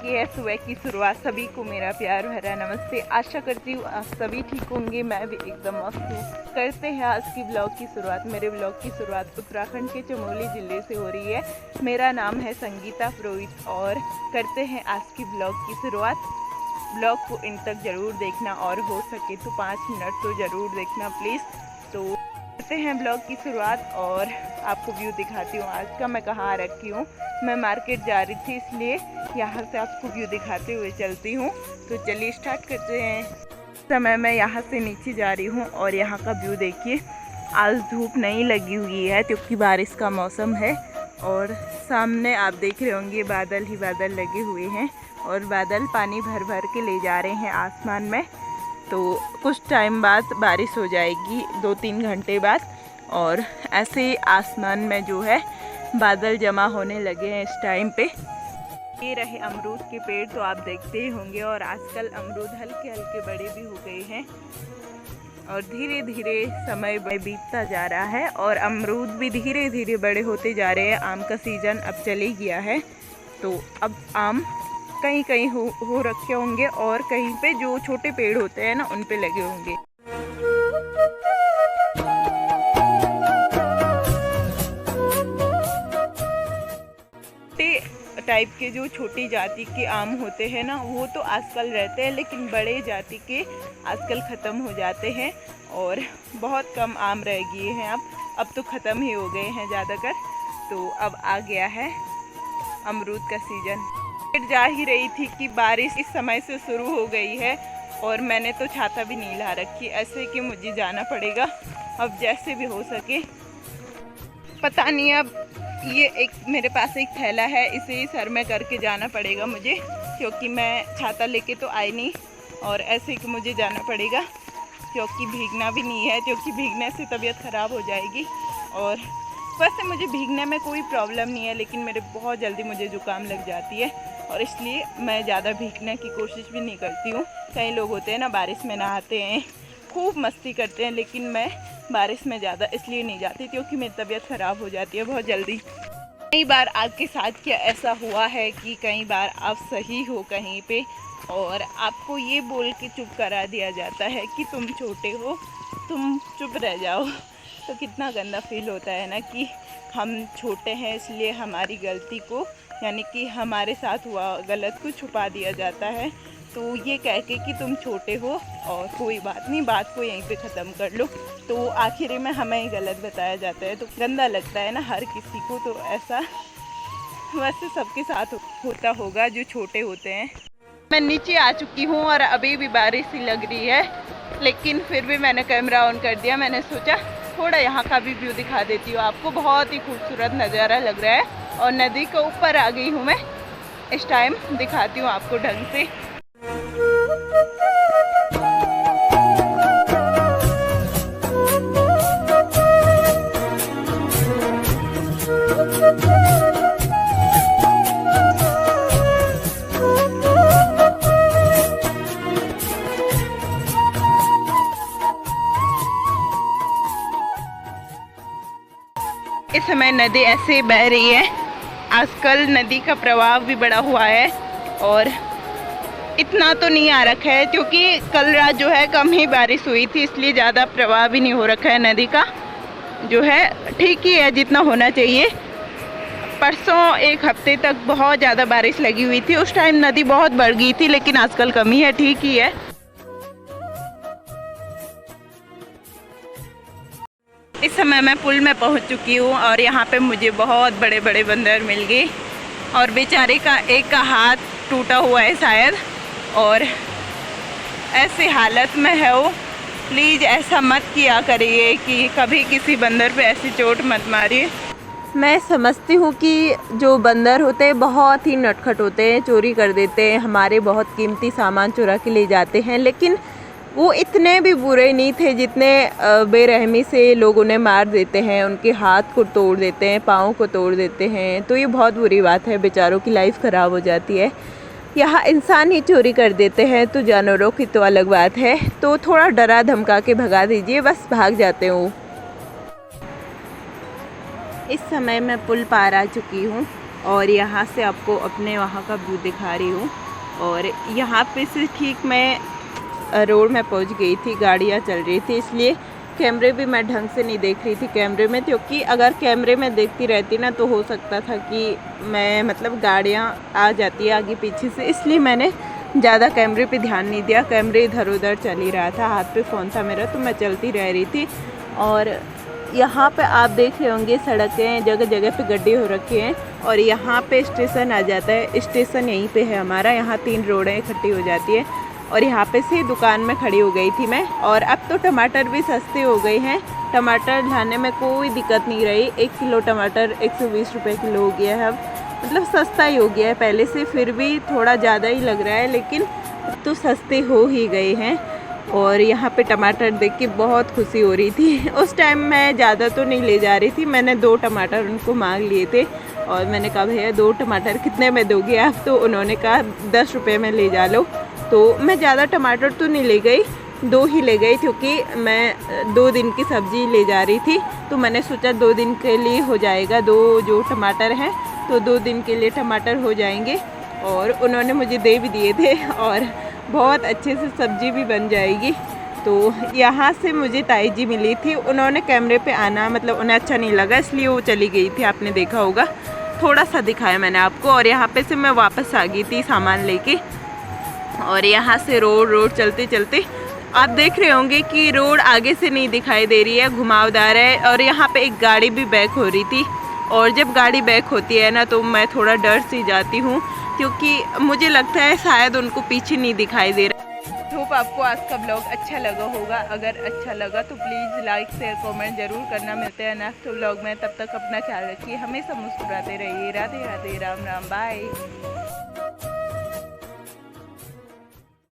की है सुबह की शुरुआत। सभी को मेरा प्यार भरा नमस्ते। आशा करती हूँ आप सभी ठीक होंगे, मैं भी एकदम मस्त हूँ। करते हैं आज की ब्लॉग की शुरुआत। मेरे ब्लॉग की शुरुआत उत्तराखंड के चमोली ज़िले से हो रही है। मेरा नाम है संगीता पुरोहित और करते हैं आज की ब्लॉग की शुरुआत। ब्लॉग को इन तक ज़रूर देखना और हो सके तो 5 मिनट तो ज़रूर देखना प्लीज़। तो करते हैं ब्लॉग की शुरुआत और आपको व्यू दिखाती हूँ आज का। मैं कहाँ रखी हूँ, मैं मार्केट जा रही थी इसलिए यहाँ से आपको व्यू दिखाते हुए चलती हूँ। तो चलिए स्टार्ट करते हैं। समय मैं यहाँ से नीचे जा रही हूँ और यहाँ का व्यू देखिए। आज धूप नहीं लगी हुई है क्योंकि बारिश का मौसम है और सामने आप देख रहे होंगे बादल ही बादल लगे हुए हैं और बादल पानी भर भर के ले जा रहे हैं आसमान में। तो कुछ टाइम बाद बारिश हो जाएगी, 2-3 घंटे बाद, और ऐसे आसमान में जो है बादल जमा होने लगे हैं इस टाइम पे। ये रहे अमरूद के पेड़, तो आप देखते ही होंगे। और आजकल अमरूद हल्के हल्के बड़े भी हो गए हैं और धीरे धीरे समय बीतता जा रहा है और अमरूद भी धीरे धीरे बड़े होते जा रहे हैं। आम का सीज़न अब चले गया है तो अब आम कहीं कहीं हो रखे होंगे और कहीं पे जो छोटे पेड़ होते हैं ना उन पे लगे होंगे। टाइप के जो छोटी जाति के आम होते हैं ना वो तो आजकल रहते हैं, लेकिन बड़े जाति के आजकल ख़त्म हो जाते हैं और बहुत कम आम रह गए हैं। अब तो ख़त्म ही हो गए हैं ज़्यादातर। तो अब आ गया है अमरूद का सीज़न। जा ही रही थी कि बारिश इस समय से शुरू हो गई है और मैंने तो छाता भी नहीं ला रखी, ऐसे कि मुझे जाना पड़ेगा अब जैसे भी हो सके। पता नहीं, अब ये एक मेरे पास एक थैला है, इसे ही सर में करके जाना पड़ेगा मुझे, क्योंकि मैं छाता लेके तो आई नहीं और ऐसे कि मुझे जाना पड़ेगा क्योंकि भीगना भी नहीं है, क्योंकि भीगने से तबीयत ख़राब हो जाएगी। और वैसे मुझे भीगने में कोई प्रॉब्लम नहीं है, लेकिन मेरे बहुत जल्दी मुझे ज़ुकाम लग जाती है और इसलिए मैं ज़्यादा भीगने की कोशिश भी नहीं करती हूँ। कई लोग होते हैं ना बारिश में नहाते हैं, खूब मस्ती करते हैं, लेकिन मैं बारिश में ज़्यादा इसलिए नहीं जाती क्योंकि मेरी तबीयत ख़राब हो जाती है बहुत जल्दी। कई बार आपके साथ क्या ऐसा हुआ है कि कई बार आप सही हो कहीं पे और आपको ये बोल के चुप करा दिया जाता है कि तुम छोटे हो, तुम चुप रह जाओ। तो कितना गंदा फील होता है ना कि हम छोटे हैं इसलिए हमारी गलती को, यानी कि हमारे साथ हुआ गलत को छुपा दिया जाता है। तो ये कह के कि तुम छोटे हो और कोई बात नहीं, बात को यहीं पे ख़त्म कर लो, तो आखिर में हमें ही गलत बताया जाता है। तो गंदा लगता है ना हर किसी को। तो ऐसा वैसे सबके साथ होता होगा जो छोटे होते हैं। मैं नीचे आ चुकी हूँ और अभी भी बारिश ही लग रही है, लेकिन फिर भी मैंने कैमरा ऑन कर दिया। मैंने सोचा थोड़ा यहाँ का भी व्यू दिखा देती हूँ आपको। बहुत ही खूबसूरत नज़ारा लग रहा है और नदी के ऊपर आ गई हूँ मैं इस टाइम। दिखाती हूँ आपको ढंग से। इस समय नदी ऐसे बह रही है। आजकल नदी का प्रवाह भी बढ़ा हुआ है और इतना तो नहीं आ रखा है क्योंकि कल रात जो है कम ही बारिश हुई थी, इसलिए ज़्यादा प्रवाह भी नहीं हो रखा है नदी का। जो है ठीक ही है जितना होना चाहिए। परसों एक हफ्ते तक बहुत ज़्यादा बारिश लगी हुई थी, उस टाइम नदी बहुत बढ़ गई थी, लेकिन आजकल कमी है, ठीक ही है। इस समय मैं पुल में पहुंच चुकी हूँ और यहाँ पे मुझे बहुत बड़े बड़े बंदर मिल गए और बेचारे का एक का हाथ टूटा हुआ है शायद और ऐसी हालत में है वो। प्लीज़ ऐसा मत किया करिए कि कभी किसी बंदर पे ऐसी चोट मत मारिए। मैं समझती हूँ कि जो बंदर होते हैं बहुत ही नटखट होते हैं, चोरी कर देते हैं, हमारे बहुत कीमती सामान चुरा के ले जाते हैं, लेकिन वो इतने भी बुरे नहीं थे जितने बेरहमी से लोग उन्हें मार देते हैं, उनके हाथ को तोड़ देते हैं, पाँव को तोड़ देते हैं। तो ये बहुत बुरी बात है, बेचारों की लाइफ ख़राब हो जाती है। यहाँ इंसान ही चोरी कर देते हैं तो जानवरों की तो अलग बात है। तो थोड़ा डरा धमका के भगा दीजिए, बस भाग जाते हो। इस समय मैं पुल पार आ चुकी हूँ और यहाँ से आपको अपने वहाँ का व्यू दिखा रही हूँ। और यहाँ पे से ठीक मैं रोड में पहुँच गई थी, गाड़ियाँ चल रही थी, इसलिए कैमरे भी मैं ढंग से नहीं देख रही थी कैमरे में, क्योंकि अगर कैमरे में देखती रहती ना तो हो सकता था कि मैं मतलब गाड़ियाँ आ जाती है आगे पीछे से, इसलिए मैंने ज़्यादा कैमरे पे ध्यान नहीं दिया। कैमरे इधर उधर चल ही रहा था, हाथ पे फ़ोन था मेरा, तो मैं चलती रह रही थी। और यहाँ पे आप देख रहे होंगे सड़कें जगह जगह पे गड्ढे हो रखे हैं और यहाँ पे स्टेशन आ जाता है। स्टेशन यहीं पे है हमारा, यहाँ 3 रोडें इकट्ठी हो जाती है और यहाँ पे से दुकान में खड़ी हो गई थी मैं। और अब तो टमाटर भी सस्ते हो गए हैं, टमाटर लाने में कोई दिक्कत नहीं रही। 1 किलो टमाटर 120 रुपये किलो हो गया है अब, मतलब सस्ता ही हो गया है पहले से, फिर भी थोड़ा ज़्यादा ही लग रहा है लेकिन तो सस्ते हो ही गए हैं। और यहाँ पे टमाटर देख के बहुत खुशी हो रही थी। उस टाइम मैं ज़्यादा तो नहीं ले जा रही थी, मैंने 2 टमाटर उनको मांग लिए थे और मैंने कहा भैया 2 टमाटर कितने में दोगे आप, तो उन्होंने कहा 10 रुपये में ले जा लो। तो मैं ज़्यादा टमाटर तो नहीं ले गई, 2 ही ले गई, क्योंकि मैं 2 दिन की सब्ज़ी ले जा रही थी, तो मैंने सोचा 2 दिन के लिए हो जाएगा, 2 जो टमाटर हैं तो 2 दिन के लिए टमाटर हो जाएंगे। और उन्होंने मुझे दे भी दिए थे और बहुत अच्छे से सब्ज़ी भी बन जाएगी। तो यहाँ से मुझे ताई जी मिली थी, उन्होंने कैमरे पे आना मतलब उन्हें अच्छा नहीं लगा, इसलिए वो चली गई थी, आपने देखा होगा, थोड़ा सा दिखाया मैंने आपको। और यहाँ पे से मैं वापस आ गई थी सामान लेके। और यहाँ से रोड चलते चलते आप देख रहे होंगे कि रोड आगे से नहीं दिखाई दे रही है, घुमावदार है। और यहाँ पे एक गाड़ी भी बैक हो रही थी, और जब गाड़ी बैक होती है ना तो मैं थोड़ा डर सी जाती हूँ, क्योंकि मुझे लगता है शायद उनको पीछे नहीं दिखाई दे रहा। होप आपको आज का ब्लॉग अच्छा लगा होगा, अगर अच्छा लगा तो प्लीज़ लाइक शेयर कमेंट जरूर करना। मिलते हैं नेक्स्ट ब्लॉग में, तब तक अपना ख्याल रखिए, हमेशा मुस्कुराते रहिए। राधे राधे, राम राम, बाय।